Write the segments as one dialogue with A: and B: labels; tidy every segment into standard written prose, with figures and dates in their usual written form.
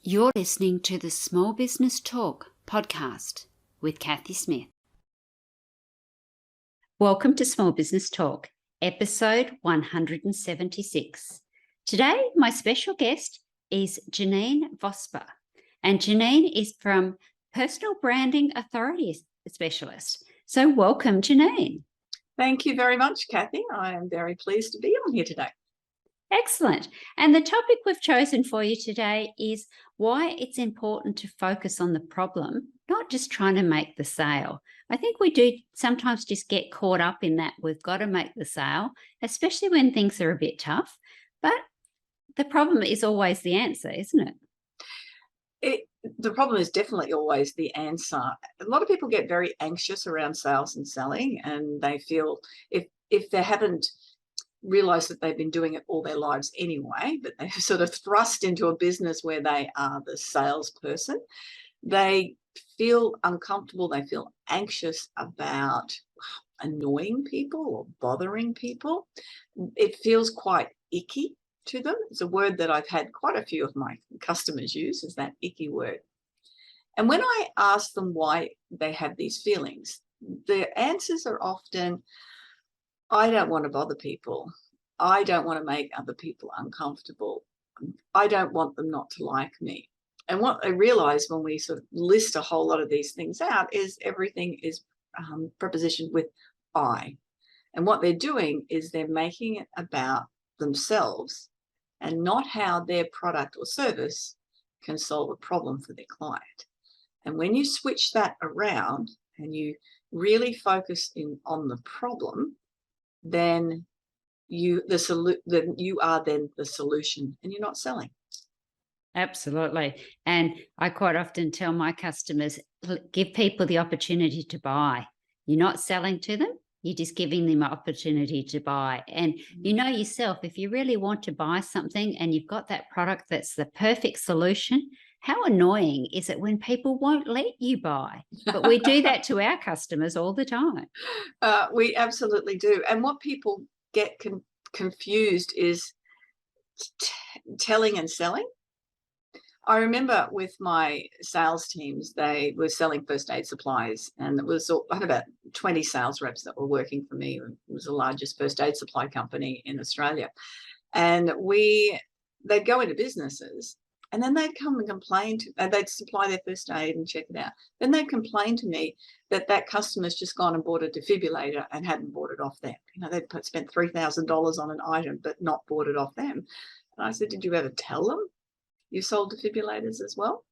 A: You're listening to the Small Business Talk podcast with Kathy Smith. Welcome to Small Business Talk, episode 176. Today, my special guest is Janeen Vosper, and Janeen is from Personal Branding Authority Specialist. So welcome, Janeen.
B: Thank you very much, Kathy. I am very pleased to be on here today.
A: Excellent. And the topic we've chosen for you today is why it's important to focus on the problem, not just trying to make the sale. I think we do sometimes just get caught up in that we've got to make the sale, especially when things are a bit tough. But the problem is always the answer, isn't it?
B: The problem is definitely always the answer. A lot of people get very anxious around sales and selling, and they feel if they haven't realize that they've been doing it all their lives anyway, but they're sort of thrust into a business where they are the salesperson, they feel uncomfortable, they feel anxious about annoying people or bothering people. It feels quite icky to them. It's a word that I've had quite a few of my customers use, is that icky word. And when I ask them why they have these feelings, the answers are often, I don't want to bother people. I don't want to make other people uncomfortable. I don't want them not to like me. And what I realize when we sort of list a whole lot of these things out is everything is prepositioned with I. And what they're doing is they're making it about themselves and not how their product or service can solve a problem for their client. And when you switch that around and you really focus on the problem, then you are then the solution, and you're not selling.
A: Absolutely. And I quite often tell my customers, give people the opportunity to buy. You're not selling to them, you're just giving them an opportunity to buy. And you know yourself, if you really want to buy something and you've got that product that's the perfect solution, how annoying is it when people won't let you buy? But we do that to our customers all the time.
B: We absolutely do. And what people get confused is telling and selling. I remember with my sales teams, they were selling first aid supplies, and I had about 20 sales reps that were working for me. It was the largest first aid supply company in Australia. And they'd go into businesses, and then they'd come and complain they'd supply their first aid and check it out. Then they'd complain to me that customer's just gone and bought a defibrillator and hadn't bought it off them. They'd spent $3,000 on an item, but not bought it off them. And I said, did you ever tell them you sold defibrillators as well?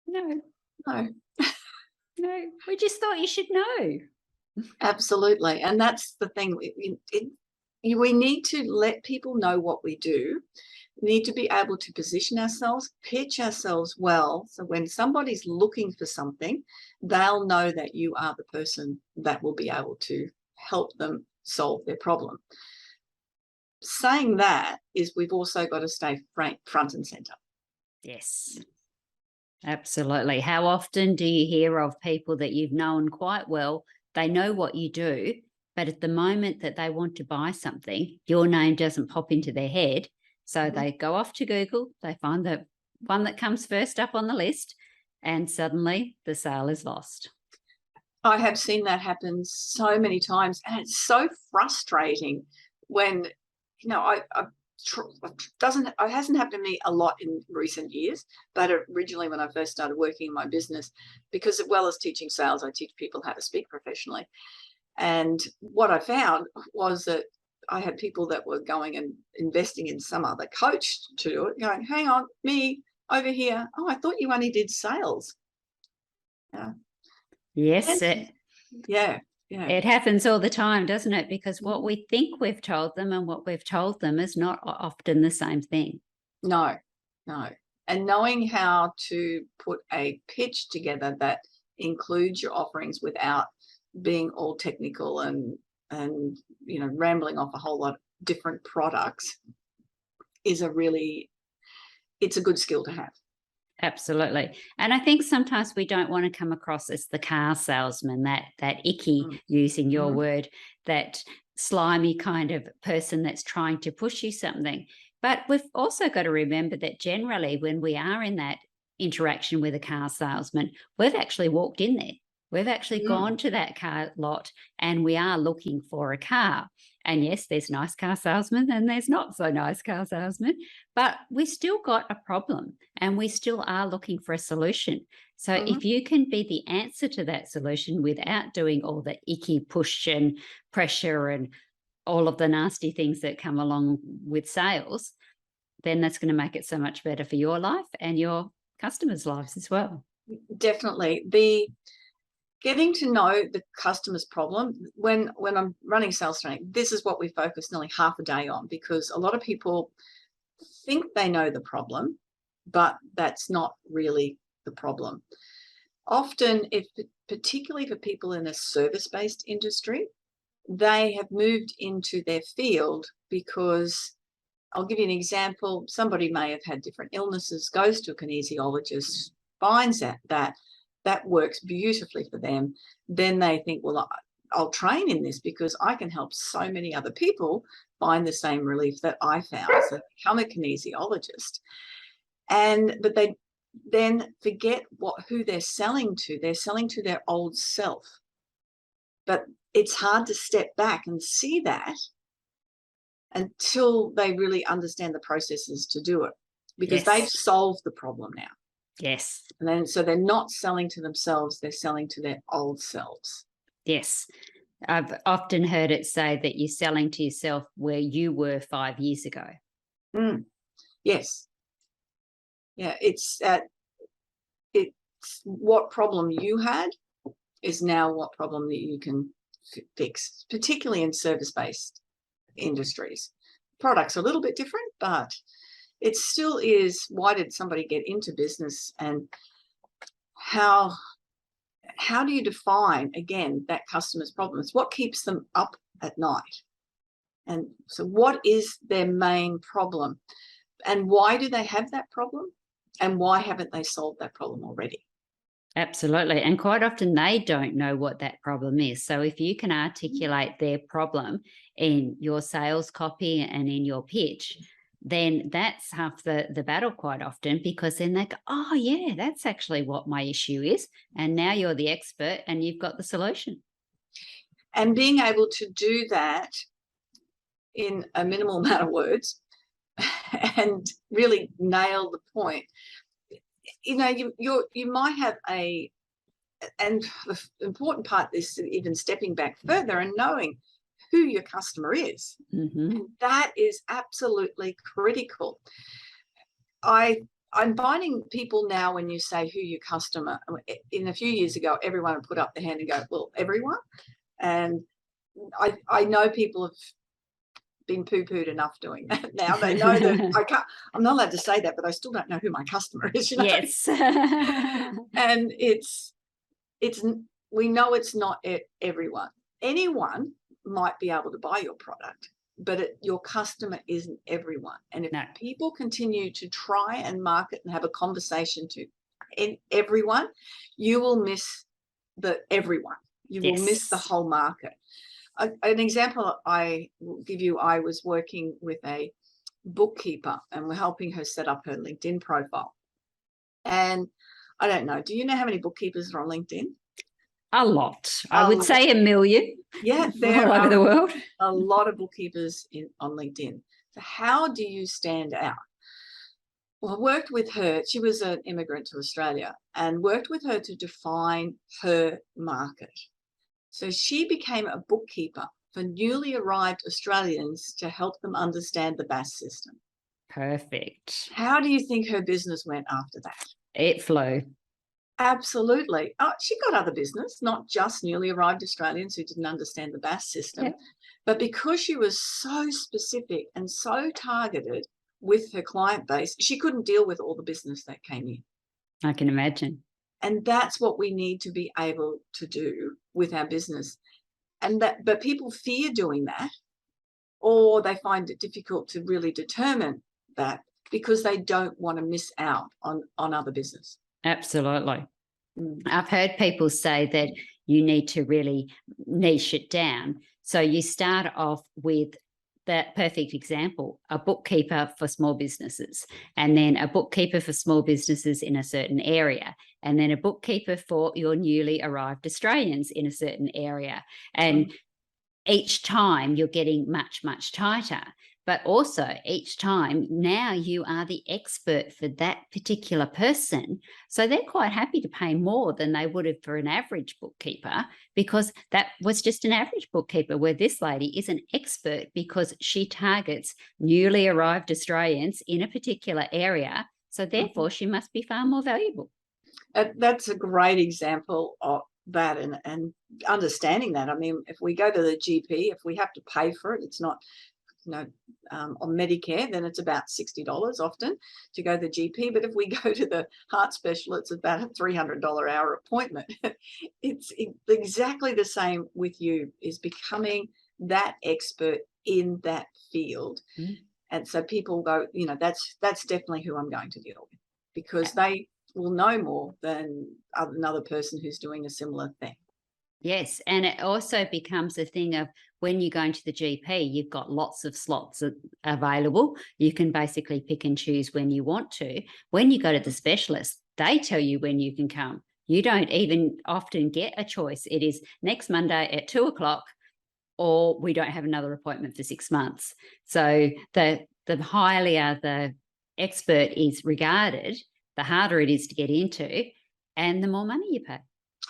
A: No.
B: No.
A: No, we just thought you should know.
B: Absolutely. And that's the thing. We need to let people know what we do. We need to be able to position ourselves, pitch ourselves well. So when somebody's looking for something, they'll know that you are the person that will be able to help them solve their problem. Saying that is we've also got to stay front and center.
A: Yes, absolutely. How often do you hear of people that you've known quite well? They know what you do, but at the moment that they want to buy something, your name doesn't pop into their head. So they go off to Google, they find the one that comes first up on the list, and suddenly the sale is lost.
B: I have seen that happen so many times, and it's so frustrating when, it hasn't happened to me a lot in recent years, but originally when I first started working in my business, because as well as teaching sales, I teach people how to speak professionally. And what I found was that I had people that were going and investing in some other coach to do it, going, hang on, me over here. Oh, I thought you only did sales. Yeah.
A: Yes.
B: Yeah.
A: It happens all the time, doesn't it? Because what we think we've told them and what we've told them is not often the same thing.
B: No. And knowing how to put a pitch together that includes your offerings without being all technical and rambling off a whole lot of different products is it's a good skill to have.
A: Absolutely. And I think sometimes we don't want to come across as the car salesman, that icky, using your word, that slimy kind of person that's trying to push you something. But we've also got to remember that generally when we are in that interaction with a car salesman, we've actually walked in there. We've actually gone to that car lot and we are looking for a car. And yes, there's nice car salesmen and there's not so nice car salesmen, but we still got a problem and we still are looking for a solution. So if you can be the answer to that solution without doing all the icky push and pressure and all of the nasty things that come along with sales, then that's going to make it so much better for your life and your customers' lives as well.
B: Definitely. The getting to know the customer's problem, when I'm running sales training, this is what we focus nearly half a day on, because a lot of people think they know the problem, but that's not really the problem. Often, particularly for people in a service-based industry, they have moved into their field because, I'll give you an example, somebody may have had different illnesses, goes to a kinesiologist, finds that works beautifully for them. Then they think, well, I'll train in this because I can help so many other people find the same relief that I found. So they become a kinesiologist. But they then forget who they're selling to. They're selling to their old self. But it's hard to step back and see that until they really understand the processes to do it, because they've solved the problem now.
A: Yes.
B: And then so they're not selling to themselves, they're selling to their old selves.
A: Yes. I've often heard it say that you're selling to yourself where you were 5 years ago.
B: Yes. Yeah, it's what problem you had is now what problem that you can fix, particularly in service-based industries. Products are a little bit different, but it still is, why did somebody get into business, and how do you define, again, that customer's problems? What keeps them up at night? And so what is their main problem? And why do they have that problem? And why haven't they solved that problem already?
A: Absolutely. And quite often they don't know what that problem is. So if you can articulate their problem in your sales copy and in your pitch, then that's half the battle quite often, because then they go, oh, yeah, that's actually what my issue is. And now you're the expert and you've got the solution.
B: And being able to do that in a minimal amount of words and really nail the point. You know, you might have and the important part is even stepping back further and knowing who your customer is. And that is absolutely critical. I'm finding people now, when you say who your customer, in a few years ago, everyone would put up their hand and go, well, everyone. And I know people have been poo-pooed enough doing that now. They know that I'm not allowed to say that, but I still don't know who my customer is. You know?
A: Yes.
B: And we know it's not everyone. Anyone might be able to buy your product, but your customer isn't everyone. And if people continue to try and market and have a conversation to everyone, you will miss everyone. You will miss the whole market. An example I will give you, I was working with a bookkeeper and we're helping her set up her LinkedIn profile. And I don't know, do you know how many bookkeepers are on LinkedIn?
A: A lot. I would say 1 million.
B: Yeah, there
A: all over the world.
B: A lot of bookkeepers on LinkedIn. So how do you stand out? Well, I worked with her. She was an immigrant to Australia, and worked with her to define her market. So she became a bookkeeper for newly arrived Australians to help them understand the BAS system.
A: Perfect.
B: How do you think her business went after that?
A: It flew.
B: Absolutely. She got other business, not just newly arrived Australians who didn't understand the BAS system, but because she was so specific and so targeted with her client base, she couldn't deal with all the business that came in.
A: I can imagine.
B: And that's what we need to be able to do with our business. But people fear doing that, or they find it difficult to really determine that because they don't want to miss out on other business.
A: Absolutely. I've heard people say that you need to really niche it down. So you start off with that perfect example, a bookkeeper for small businesses, and then a bookkeeper for small businesses in a certain area, and then a bookkeeper for your newly arrived Australians in a certain area. And each time you're getting much, much tighter. But also each time now you are the expert for that particular person. So they're quite happy to pay more than they would have for an average bookkeeper, because that was just an average bookkeeper, where this lady is an expert because she targets newly arrived Australians in a particular area. So therefore she must be far more valuable.
B: That's a great example of that, and understanding that. I mean, if we go to the GP, if we have to pay for it, it's not, on Medicare, then it's about $60 often to go to the GP. But if we go to the heart specialist, it's about a $300 hour appointment. It's exactly the same with you, is becoming that expert in that field. And so people go, that's definitely who I'm going to deal with, because they will know more than another person who's doing a similar thing.
A: Yes, and it also becomes a thing of, when you go into the GP, you've got lots of slots available. You can basically pick and choose when you want to. When you go to the specialist, they tell you when you can come. You don't even often get a choice. It is next Monday at 2:00, or we don't have another appointment for 6 months. So the highlier the expert is regarded, the harder it is to get into, and the more money you pay.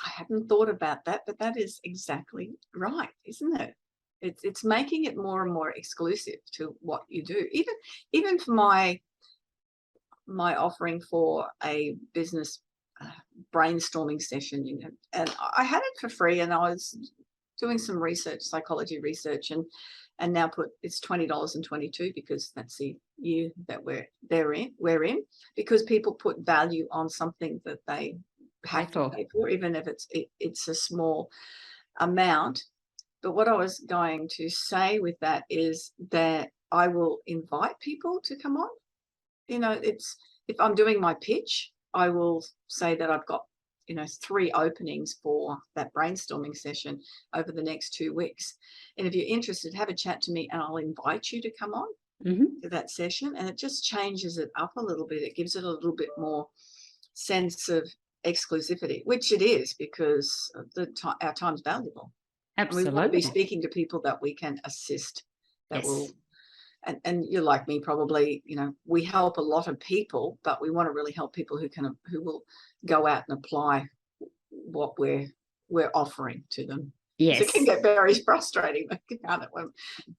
B: I hadn't thought about that, but that is exactly right, isn't it? It's making it more and more exclusive to what you do. Even for my offering for a business brainstorming session, and I had it for free, and I was doing some research, psychology research, and now it's $20.22, because that's the year that we're in, because people put value on something that they have to pay for, even if it's a small amount. But what I was going to say with that is that I will invite people to come on. If I'm doing my pitch, I will say that I've got 3 openings for that brainstorming session over the next 2 weeks, and if you're interested, have a chat to me and I'll invite you to come on to that session. And it just changes it up a little bit. It gives it a little bit more sense of exclusivity, which it is, because our time's valuable.
A: Absolutely.
B: And we want to be speaking to people that we can assist, that will, and you're like me, probably, we help a lot of people, but we want to really help people who will go out and apply what we're offering to them.
A: Yes.
B: So it can get very frustrating, can't it, when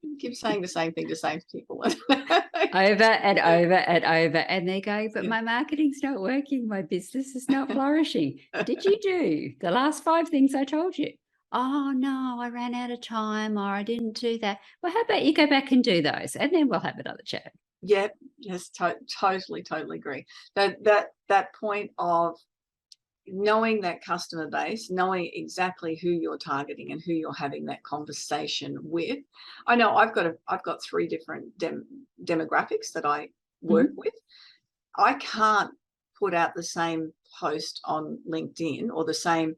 B: you keep saying the same thing to same people
A: over and over and over, and they're going, but my marketing's not working, my business is not flourishing. Did you do the last 5 things I told you? Oh no, I ran out of time, or I didn't do that. Well, how about you go back and do those, and then we'll have another chat.
B: Yeah, yes, totally agree. That point of knowing that customer base, knowing exactly who you're targeting and who you're having that conversation with. I know I've got 3 different demographics that I work with. I can't put out the same post on LinkedIn or the same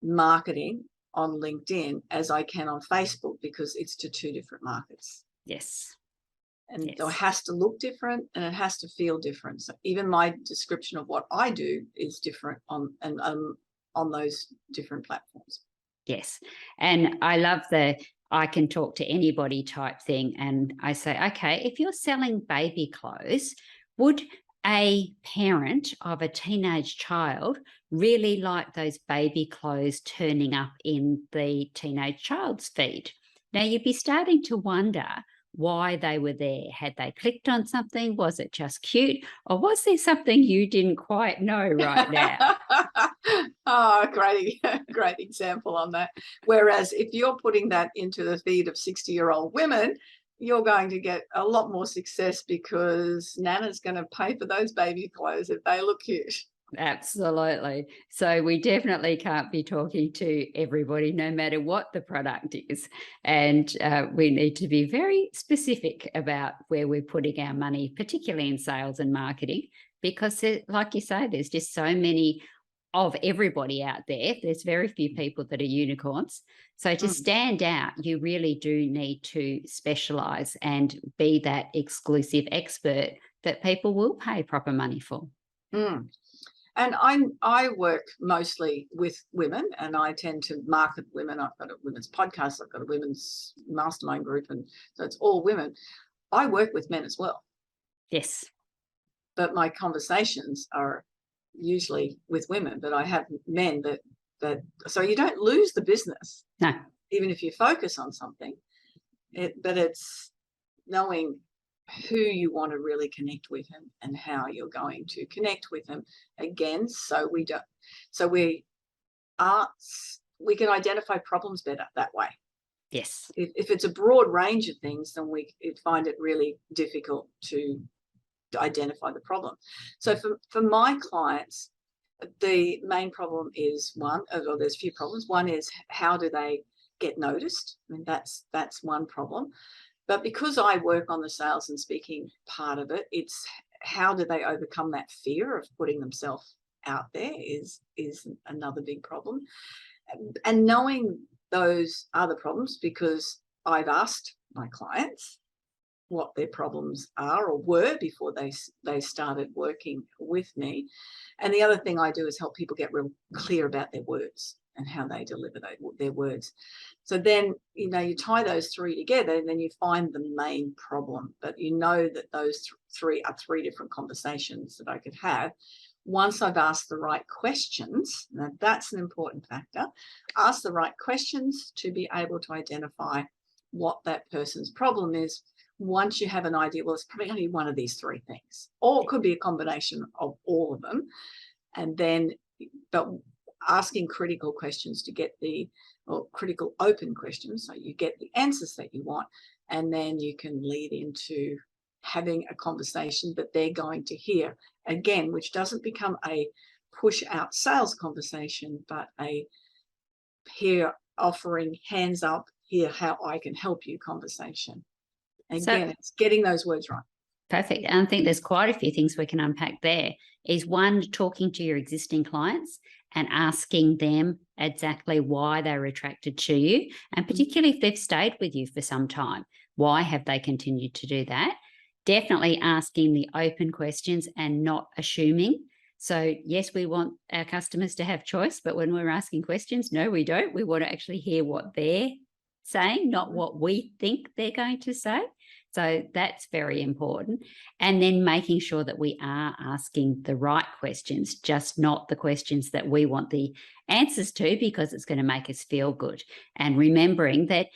B: marketing on LinkedIn as I can on Facebook, because it's to 2 different markets.
A: Yes.
B: And so it has to look different and it has to feel different. So even my description of what I do is different on those different platforms.
A: Yes. And I love the I can talk to anybody type thing. And I say, okay, if you're selling baby clothes, would a parent of a teenage child really like those baby clothes turning up in the teenage child's feed? Now, you'd be starting to wonder why they were there. Had they clicked on something? Was it just cute? Or was there something you didn't quite know right now?
B: Oh, great example on that. Whereas if you're putting that into the feed of 60-year-old women, you're going to get a lot more success, because Nana's going to pay for those baby clothes if they look cute.
A: Absolutely. So we definitely can't be talking to everybody, no matter what the product is. And we need to be very specific about where we're putting our money, particularly in sales and marketing, because like you say, there's just so many of everybody out there. There's very few people that are unicorns. So to stand out, you really do need to specialize and be that exclusive expert that people will pay proper money for.
B: Mm. And I work mostly with women, and I tend to market women. I've got a women's podcast, I've got a women's mastermind group, and so it's all women. I work with men as well,
A: Yes.
B: but my conversations are usually with women, but I have men that so you don't lose the business,
A: No.
B: even if you focus on something. But it's knowing who you want to really connect with and how you're going to connect with them again, so we can identify problems better that way.
A: Yes.
B: If it's a broad range of things, then we find it really difficult to identify the problem. So for my clients, the main problem is there's a few problems. One is, how do they get noticed? I mean, that's one problem. But because I work on the sales and speaking part of it, it's how do they overcome that fear of putting themselves out there is another big problem. And knowing those other problems, because I've asked my clients what their problems are or were before they started working with me. And the other thing I do is help people get real clear about their words and how they deliver their words. So then, you tie those three together, and then you find the main problem. But you know that those three are three different conversations that I could have. Once I've asked the right questions, now that's an important factor, ask the right questions to be able to identify what that person's problem is. Once you have an idea, well, it's probably only one of these three things, or it could be a combination of all of them. And then, but asking critical questions to get critical open questions, so you get the answers that you want, and then you can lead into having a conversation that they're going to hear again, which doesn't become a push out sales conversation, but a here offering, hands up, here how I can help you conversation. Again, it's getting those words right.
A: Perfect. And I think there's quite a few things we can unpack there. Is one, talking to your existing clients and asking them exactly why they're attracted to you, and particularly if they've stayed with you for some time, why have they continued to do that? Definitely asking the open questions and not assuming. So yes, we want our customers to have choice, but when we're asking questions, no, we don't. We want to actually hear what they're saying, not what we think they're going to say. So that's very important. And then making sure that we are asking the right questions, just not the questions that we want the answers to, because it's going to make us feel good. And remembering that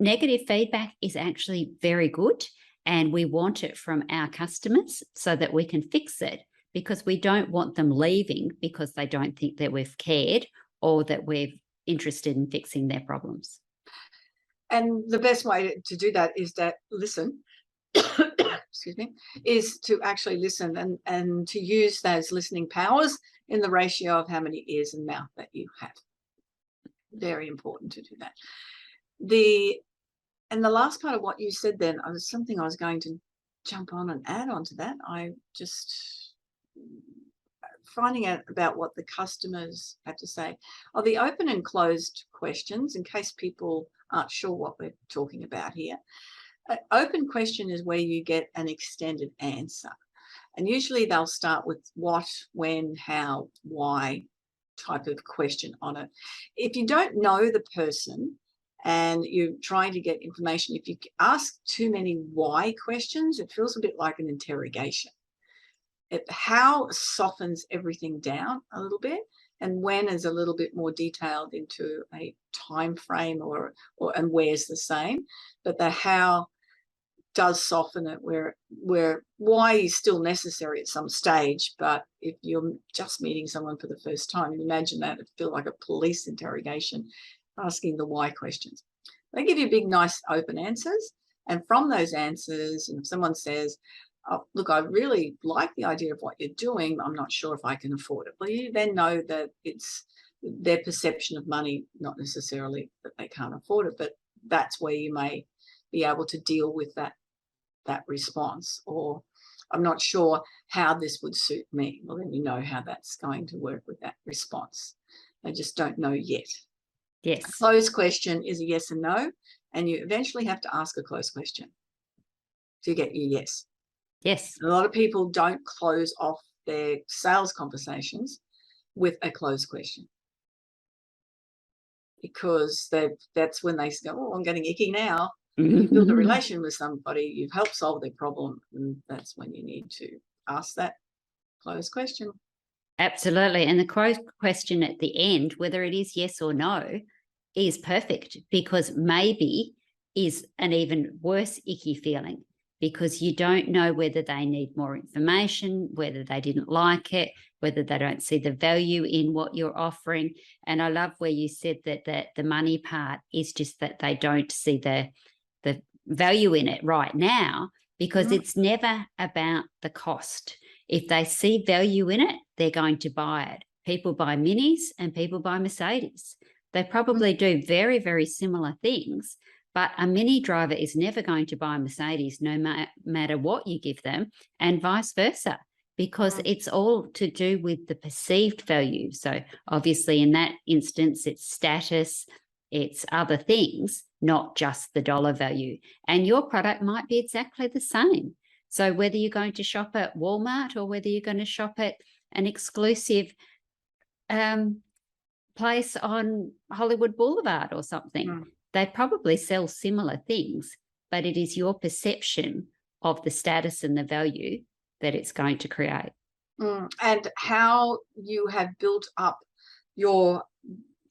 A: negative feedback is actually very good, and we want it from our customers so that we can fix it, because we don't want them leaving because they don't think that we've cared or that we're interested in fixing their problems.
B: And the best way to do that is that listen, excuse me, is to actually listen and to use those listening powers in the ratio of how many ears and mouth that you have. Very important to do that. And the last part of what you said then, was something I was going to jump on and add on to that. I just finding out about what the customers have to say. The open and closed questions, in case people aren't sure what we're talking about here. An open question is where you get an extended answer. And usually they'll start with what, when, how, why type of question on it. If you don't know the person and you're trying to get information, if you ask too many why questions, it feels a bit like an interrogation. How softens everything down a little bit, and when is a little bit more detailed into a time frame and where's the same. But the how does soften it, where why is still necessary at some stage. But if you're just meeting someone for the first time, imagine that it'd feel like a police interrogation, asking the why questions. They give you big, nice, open answers, and from those answers, and if someone says, oh, look, I really like the idea of what you're doing, I'm not sure if I can afford it. Well, you then know that it's their perception of money, not necessarily that they can't afford it, but that's where you may be able to deal with that response. Or I'm not sure how this would suit me. Well, then you know how that's going to work with that response. They just don't know yet.
A: Yes.
B: A closed question is a yes and no, and you eventually have to ask a closed question to get your yes.
A: Yes.
B: A lot of people don't close off their sales conversations with a closed question, because that's when they go, oh, I'm getting icky now. You've built a relation with somebody, you've helped solve their problem, and that's when you need to ask that closed question.
A: Absolutely. And the question at the end, whether it is yes or no, is perfect, because maybe is an even worse icky feeling, because you don't know whether they need more information, whether they didn't like it, whether they don't see the value in what you're offering. And I love where you said that the money part is just that they don't see the value in it right now, because it's never about the cost. If they see value in it, they're going to buy it. People buy Minis and people buy Mercedes. They probably do very, very similar things, but a Mini driver is never going to buy a Mercedes no matter what you give them, and vice versa, because it's all to do with the perceived value. So obviously in that instance, it's status, it's other things, not just the dollar value. And your product might be exactly the same. So whether you're going to shop at Walmart or whether you're going to shop at an exclusive place on Hollywood Boulevard or something, they probably sell similar things, but it is your perception of the status and the value that it's going to create.
B: And how you have built up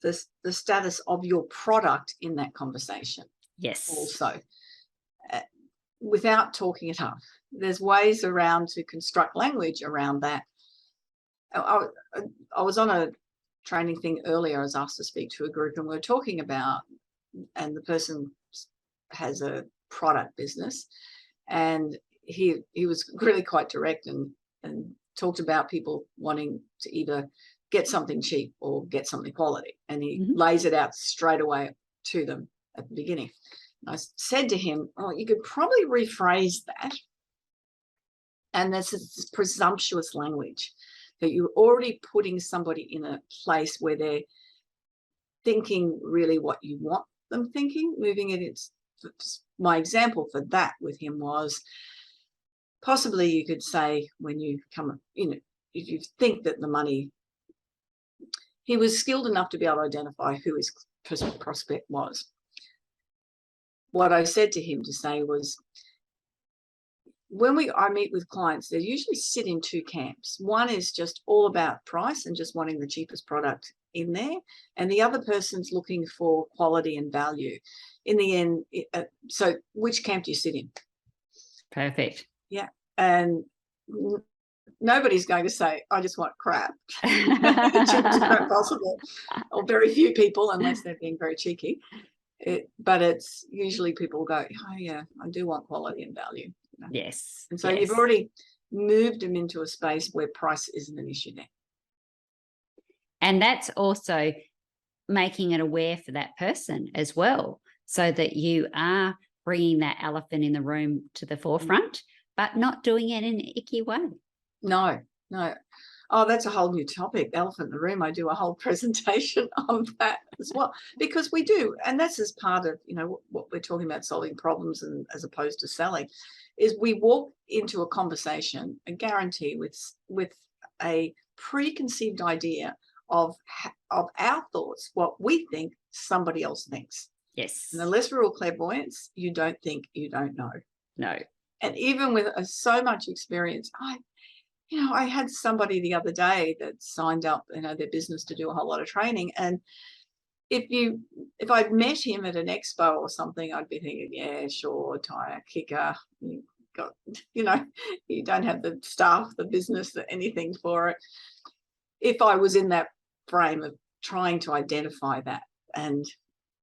B: the status of your product in that conversation.
A: Yes.
B: Also, without talking it up. There's ways around to construct language around that. I was on a training thing earlier. I was asked to speak to a group, and we were talking about, and the person has a product business, and he was really quite direct and talked about people wanting to either get something cheap or get something quality, and he lays it out straight away to them at the beginning. I said to him, oh, you could probably rephrase that. And that's this presumptuous language that you're already putting somebody in a place where they're thinking really what you want them thinking, moving it. My example for that with him was, possibly you could say, when you come, if you think that the money, he was skilled enough to be able to identify who his prospect was. What I said to him to say was, when I meet with clients, they usually sit in two camps. One is just all about price and just wanting the cheapest product in there, and the other person's looking for quality and value. In the end, so which camp do you sit in?
A: Perfect.
B: Yeah, and nobody's going to say, I just want crap. The cheapest crap possible, or very few people, unless they're being very cheeky. But it's usually people go, oh yeah, I do want quality and value.
A: Yes.
B: And so you've already moved them into a space where price isn't an issue there.
A: And that's also making it aware for that person as well, so that you are bringing that elephant in the room to the forefront, but not doing it in an icky way. No.
B: Oh, that's a whole new topic, elephant in the room. I do a whole presentation on that as well, because we do. And that's as part of, what we're talking about, solving problems, and as opposed to selling, is we walk into a conversation, a guarantee, with a preconceived idea of our thoughts, what we think somebody else thinks.
A: Yes.
B: And unless we're all clairvoyants, you don't think you don't know.
A: No.
B: And even with so much experience, I had somebody the other day that signed up, their business to do a whole lot of training. And if I'd met him at an expo or something, I'd be thinking, yeah, sure, tire kicker. You got, you don't have the staff, the business, anything for it. If I was in that frame of trying to identify that, and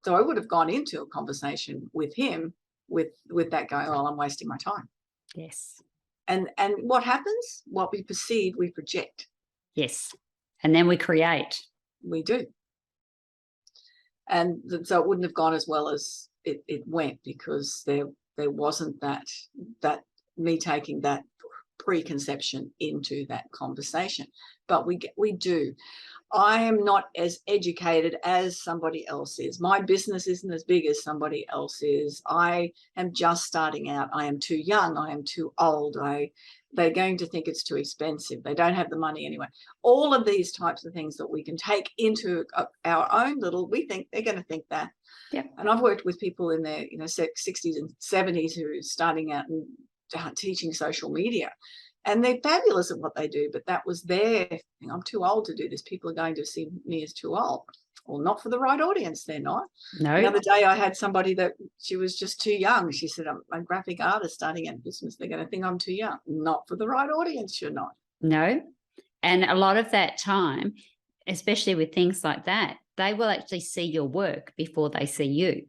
B: so I would have gone into a conversation with him with that going, oh, I'm wasting my time.
A: Yes.
B: And what happens? What we perceive, we project.
A: Yes. And then we create.
B: We do. And so it wouldn't have gone as well as it went, because there wasn't that me taking that preconception into that conversation. But we do. I am not as educated as somebody else is. My business isn't as big as somebody else is. I am just starting out. I am too young. I am too old. They're going to think it's too expensive. They don't have the money anyway. All of these types of things that we can take into our own little, we think they're going to think that.
A: Yeah.
B: And I've worked with people in their 60s and 70s who are starting out and teaching social media. And they're fabulous at what they do, but that was their thing. I'm too old to do this. People are going to see me as too old. Well, not for the right audience, they're not.
A: No.
B: The other day I had somebody that she was just too young. She said, I'm a graphic artist starting out business. They're going to think I'm too young. Not for the right audience, you're not.
A: No. And a lot of that time, especially with things like that, they will actually see your work before they see you.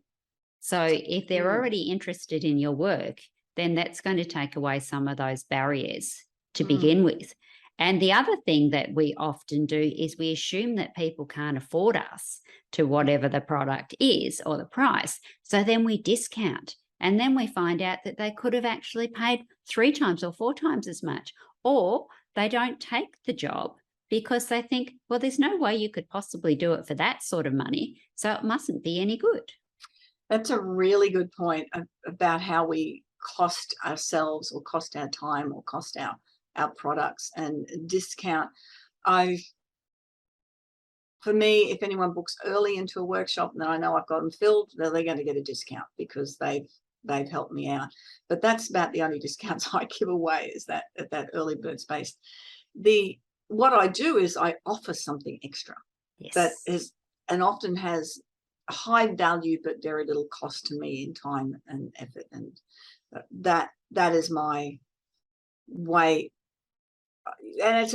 A: So if they're already interested in your work, then that's going to take away some of those barriers to begin with. And the other thing that we often do is we assume that people can't afford us to whatever the product is or the price. So then we discount. And then we find out that they could have actually paid 3 times or 4 times as much. Or they don't take the job because they think, well, there's no way you could possibly do it for that sort of money. So it mustn't be any good.
B: That's a really good point about how we cost ourselves or cost our time or cost our products and discount. For me, if anyone books early into a workshop and then I know I've got them filled, they're going to get a discount because they've helped me out. But that's about the only discounts I give away, is that at that early bird space. What I do is I offer something extra that is and often has a high value but very little cost to me in time and effort, and that is my way. And it's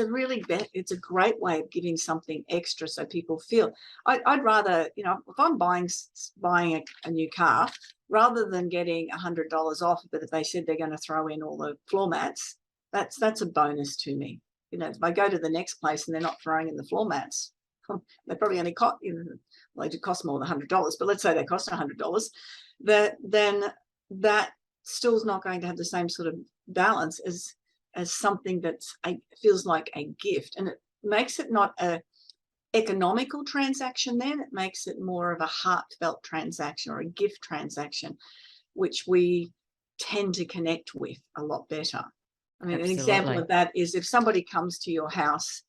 B: a great way of giving something extra so people feel. I'd rather, if I'm buying a new car, rather than getting $100 off, but if they said they're going to throw in all the floor mats, that's a bonus to me. If I go to the next place and they're not throwing in the floor mats, they probably only cost, they do cost more than $100, but let's say they cost $100, then that still is not going to have the same sort of balance as something that feels like a gift. And it makes it not a economical transaction then, it makes it more of a heartfelt transaction or a gift transaction, which we tend to connect with a lot better. I mean, Absolutely. An example of that is if somebody comes to your house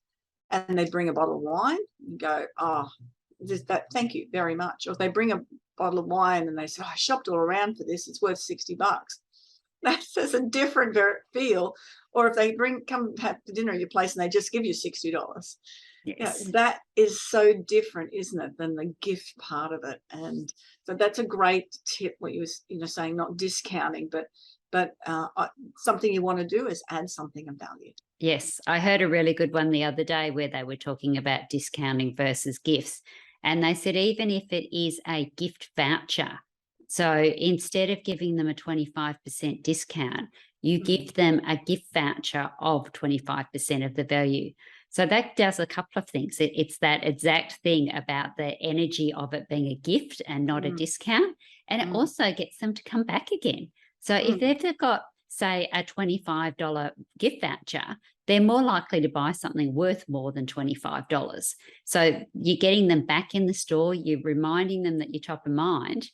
B: and they bring a bottle of wine, you go, oh, thank you very much. Or if they bring a bottle of wine and they say, oh, I shopped all around for this, it's worth $60. That's a different feel. Or if they come have dinner at your place and they just give you $60. Yes. That is so different, isn't it, than the gift part of it. And so that's a great tip, what you were saying, not discounting, but something you want to do is add something of value.
A: Yes, I heard a really good one the other day where they were talking about discounting versus gifts. And they said even if it is a gift voucher, so instead of giving them a 25% discount, you give them a gift voucher of 25% of the value. So that does a couple of things. It's that exact thing about the energy of it being a gift and not a discount. And it also gets them to come back again. So if they've got, say, a $25 gift voucher, they're more likely to buy something worth more than $25. So you're getting them back in the store, you're reminding them that you're top of mind,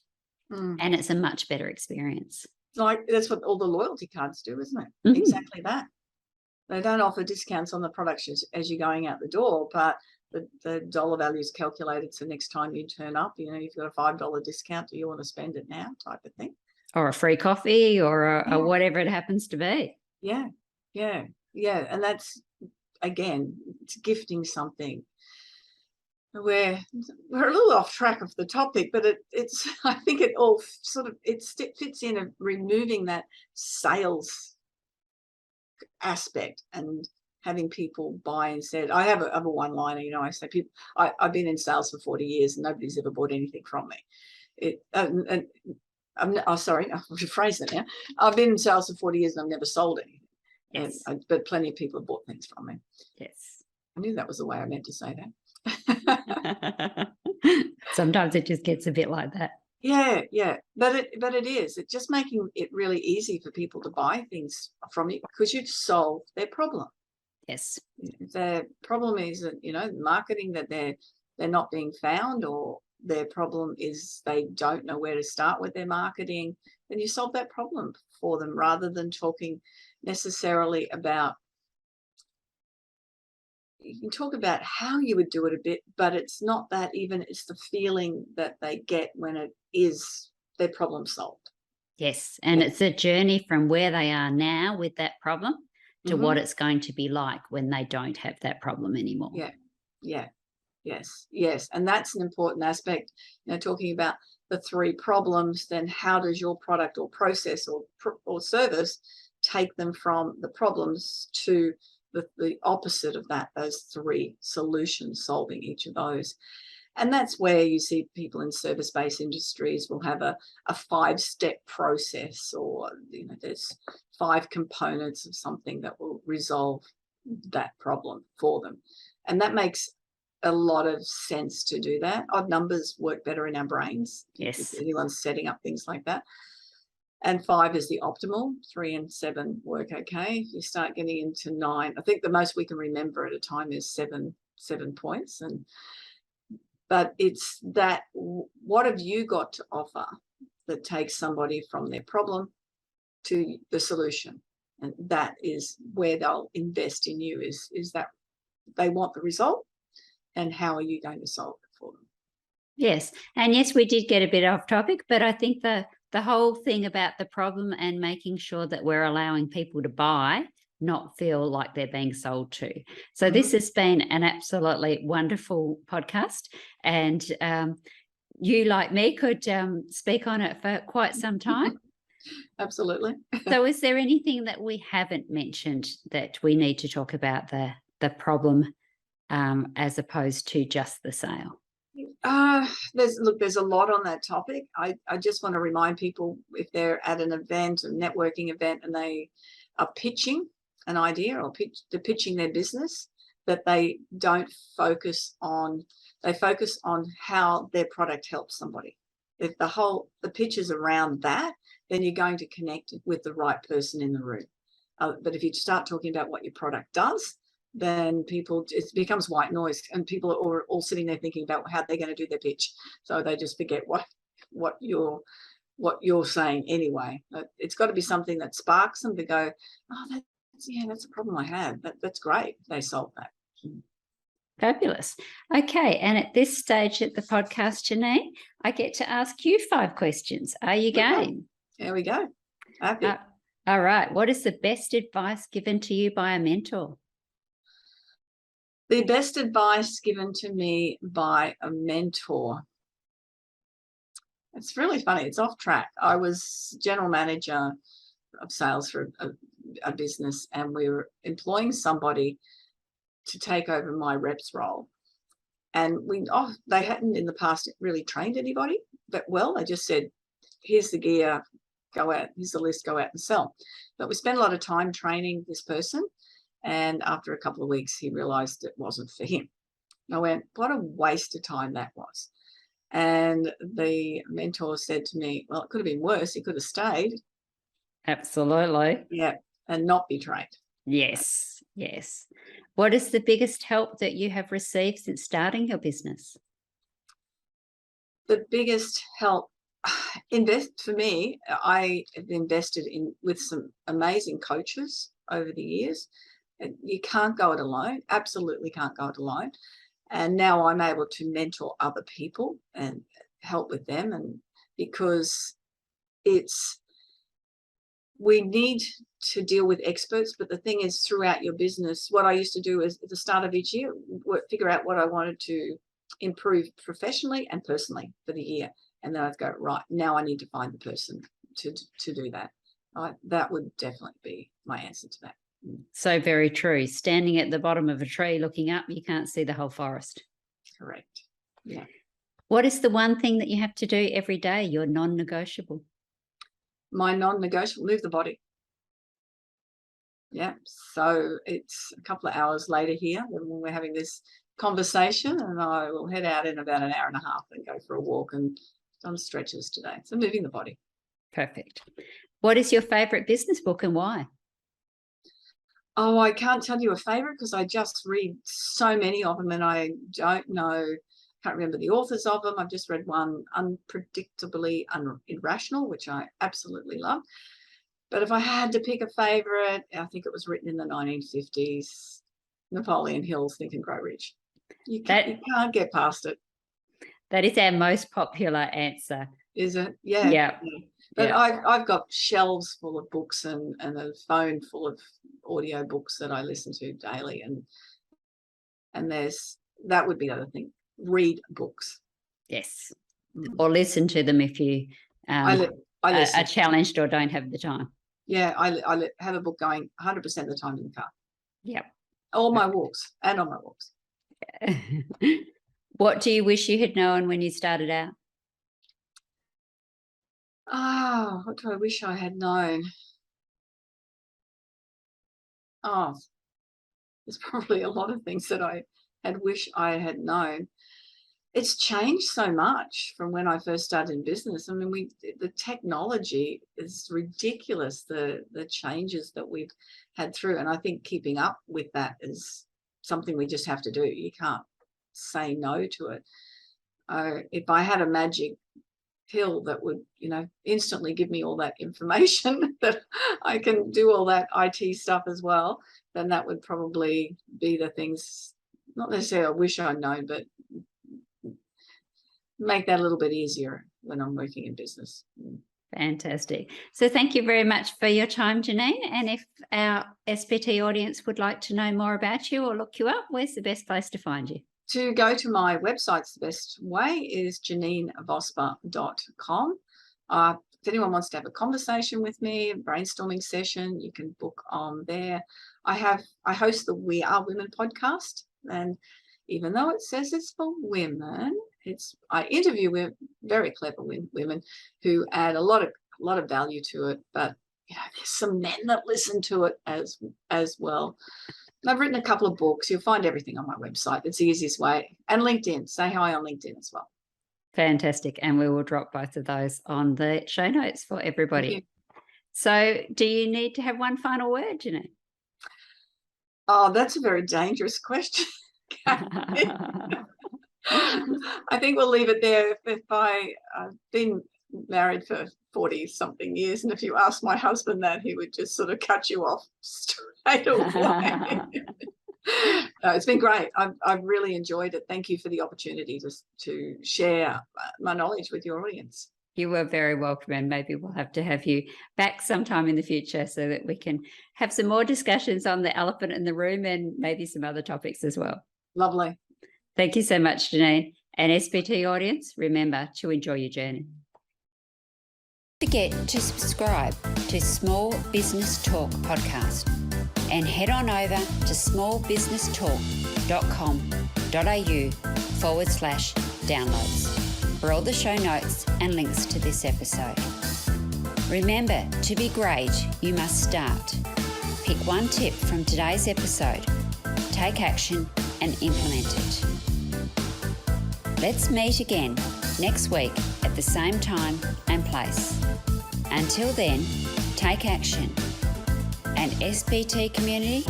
A: and it's a much better experience.
B: Like that's what all the loyalty cards do, isn't it? Exactly that. They don't offer discounts on the products as you're going out the door, but the dollar value is calculated. So next time you turn up, you've got a $5 discount. Do you want to spend it now, type of thing?
A: Or a free coffee or a whatever it happens to be.
B: Yeah. And that's, again, it's gifting something. We're a little off track of the topic, but it's I think it all sort of fits in of removing that sales aspect and having people buy instead. I have a one-liner, I say people. I've been in sales for 40 years and nobody's ever bought anything from me. Sorry, I'll rephrase it now. I've been in sales for 40 years and I've never sold anything.
A: Yes.
B: But plenty of people have bought things from me.
A: Yes.
B: I knew that was the way I meant to say that.
A: Sometimes it just gets a bit like that.
B: Yeah, yeah. But it is. It's just making it really easy for people to buy things from you because you've solved their problem.
A: Yes.
B: If their problem is that, marketing, that they're not being found, or their problem is they don't know where to start with their marketing, then you solve that problem for them, rather than talking necessarily about. You can talk about how you would do it a bit, but it's not that, even it's the feeling that they get when it is their problem solved.
A: Yes. And
B: Yeah.
A: it's a journey from where they are now with that problem to what
B: Hmm.
A: it's going to be like when they don't have that problem anymore.
B: Yeah. Yeah. Yes. Yes. And that's an important aspect. Talking about the three problems, then how does your product or process or service take them from the problems to the opposite of that, those three solutions, solving each of those. And that's where you see people in service-based industries will have a 5-step process, or there's 5 components of something that will resolve that problem for them. And that makes a lot of sense to do that. Odd numbers work better in our brains if
A: Yes.
B: anyone's setting up things like that. And 5 is the optimal. 3 and 7 work okay. You start getting into 9. I think the most we can remember at a time is 7 points. But it's that, what have you got to offer that takes somebody from their problem to the solution? And that is where they'll invest in you, is that they want the result, and how are you going to solve it for them?
A: Yes. And yes, we did get a bit off topic, but I think the whole thing about the problem and making sure that we're allowing people to buy, not feel like they're being sold to. So
B: Mhm.
A: this has been an absolutely wonderful podcast. And you, like me, could speak on it for quite some time.
B: Absolutely.
A: So is there anything that we haven't mentioned that we need to talk about the problem as opposed to just the sale?
B: There's a lot on that topic. I just want to remind people, if they're at an event, a networking event, and they are pitching an idea, or they're pitching their business, that they don't focus on, they focus on how their product helps somebody. If the pitch is around that, then you're going to connect with the right person in the room. But if you start talking about what your product does, then it becomes white noise, and people are all sitting there thinking about how they're going to do their pitch. So they just forget what you're saying anyway. But it's got to be something that sparks them to go, oh, that's a problem I have. That's great. They solved that.
A: Fabulous. Okay. And at this stage at the podcast, Janeen, I get to ask you 5 questions. Are you
B: Okay.
A: game?
B: There we go. Happy.
A: All right. What is the best advice given to you by a mentor?
B: The best advice given to me by a mentor. It's really funny. It's off track. I was general manager of sales for a business, and we were employing somebody to take over my rep's role. And they hadn't in the past really trained anybody that well. They just said, here's the gear, go out, here's the list, go out and sell. But we spent a lot of time training this person. And after a couple of weeks, he realized it wasn't for him. I went, what a waste of time that was. And the mentor said to me, well, it could have been worse. He could have stayed.
A: Absolutely.
B: Yeah. And not be trained.
A: Yes. Yes. What is the biggest help that you have received since starting your business?
B: The biggest help, for me, I have invested with some amazing coaches over the years. You can't go it alone. Absolutely can't go it alone. And now I'm able to mentor other people and help with them. And because we need to deal with experts, but the thing is, throughout your business, what I used to do is at the start of each year, figure out what I wanted to improve professionally and personally for the year. And then I'd go, right, now I need to find the person to do that. That would definitely be my answer to that.
A: So very true. Standing at the bottom of a tree looking up, you can't see the whole forest.
B: Correct. Yeah.
A: What is the one thing that you have to do every day, your non-negotiable?
B: My non-negotiable, move the body. Yeah. So it's a couple of hours later here when we're having this conversation, and I will head out in about an hour and a half and go for a walk and done stretches today. So moving the body.
A: Perfect. What is your favourite business book and why?
B: Oh, I can't tell you a favourite because I just read so many of them and I don't know, can't remember the authors of them. I've just read one, Unpredictably Irrational, which I absolutely love. But if I had to pick a favourite, I think it was written in the 1950s, Napoleon Hill's Think and Grow Rich. You can't get past it.
A: That is our most popular answer.
B: Is it? Yeah.
A: Yeah.
B: But
A: yeah.
B: I've got shelves full of books and a phone full of audio books that I listen to daily. And that would be the other thing. Read books.
A: Yes. Or listen to them if you are challenged or don't have the time.
B: Yeah, I have a book going 100% of the time in the car.
A: Yep.
B: All my walks and on my walks.
A: What do you wish you had known when you started out?
B: Oh, what do I wish I had known? Oh, there's probably a lot of things that I had wished I had known. It's changed so much from when I first started in business. I mean, the technology is ridiculous, the changes that we've had through. And I think keeping up with that is something we just have to do. You can't say no to it. If I had a magic pill that would, instantly give me all that information that I can do all that IT stuff as well, then that would probably be the things, not necessarily I wish I'd known, but make that a little bit easier when I'm working in business.
A: Fantastic. So thank you very much for your time, Janeen. And if our SPT audience would like to know more about you or look you up, where's the best place to find you?
B: To go to my website's the best way is janeenvosper.com. If anyone wants to have a conversation with me, a brainstorming session, you can book on there. I host the We Are Women podcast, and even though it says it's for women, I interview with very clever women who add a lot of value to it. But there's some men that listen to it as well. And I've written a couple of books. You'll find everything on my website. It's the easiest way. And LinkedIn. Say hi on LinkedIn as well.
A: Fantastic. And we will drop both of those on the show notes for everybody. So do you need to have one final word, Janeen?
B: Oh, that's a very dangerous question. I think we'll leave it there. If I've been married for 40-something years, and if you ask my husband that, he would just sort of cut you off straight away. No, it's been great. I've really enjoyed it. Thank you for the opportunity to share my knowledge with your audience.
A: You were very welcome, and maybe we'll have to have you back sometime in the future so that we can have some more discussions on the elephant in the room and maybe some other topics as well.
B: Lovely.
A: Thank you so much, Janeen. And SPT audience, remember to enjoy your journey. Don't forget to subscribe to Small Business Talk podcast and head on over to smallbusinesstalk.com.au/downloads for all the show notes and links to this episode. Remember, to be great, you must start. Pick one tip from today's episode, take action and implement it. Let's meet again next week at the same time and place. Until then, take action. And SPT community,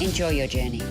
A: enjoy your journey.